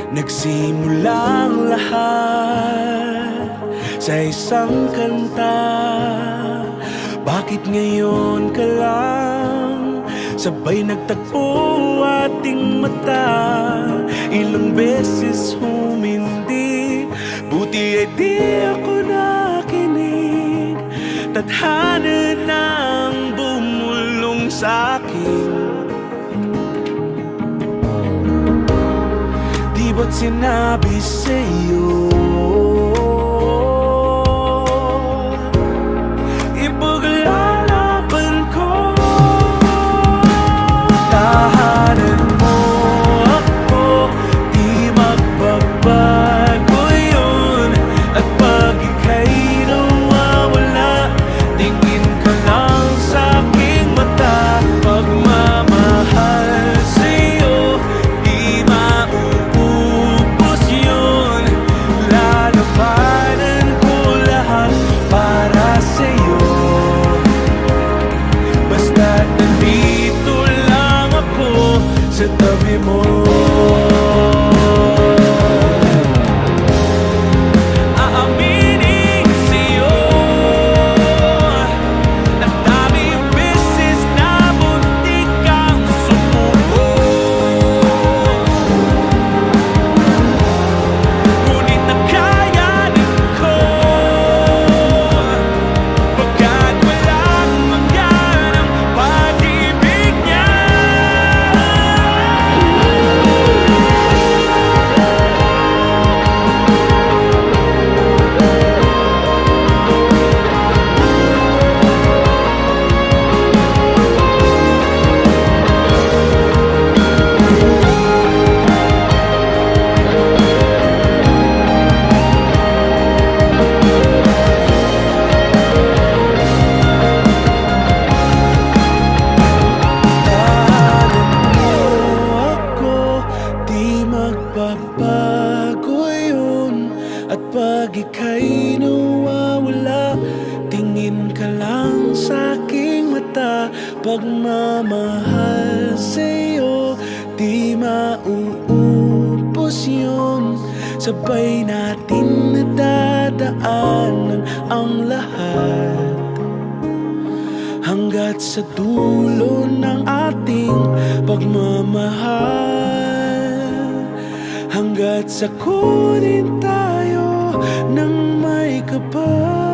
Nagsimulang lahat sa isang kanta. Bakit ngayon ka lang sabay nagtagpo ating mata? Ilang beses humindi, buti ay di ako nakinig. Tadhana nang bumulong sa'kin. Di ba't sinabi sa'yo ipaglalaban ko? Tahanan mo ako, di magbabago yun. At pag ika'y nawawala, tingin ka lang sa'king mata. Pagmamahal sa'yo, di mauubos yun. Lalabanan ko lahat para sa'yo. Basta't nandito lang ako sa tabi mo. Aaminin sa'yo, ang daming beses na muntik kang sumuko. Ngunit nakayanin ko, pagkat walang mangyan ang pag-ibig niya. Magbabago yun. At pag ika'y nawawala, tingin ka lang sa'king mata. Pagmamahal sa'yo, di mauubos yun. Sabay natin nadadaanan ang lahat, hanggat sa dulo ng ating pagmamahal. Hanggat sa kunin tayo ng may kapal.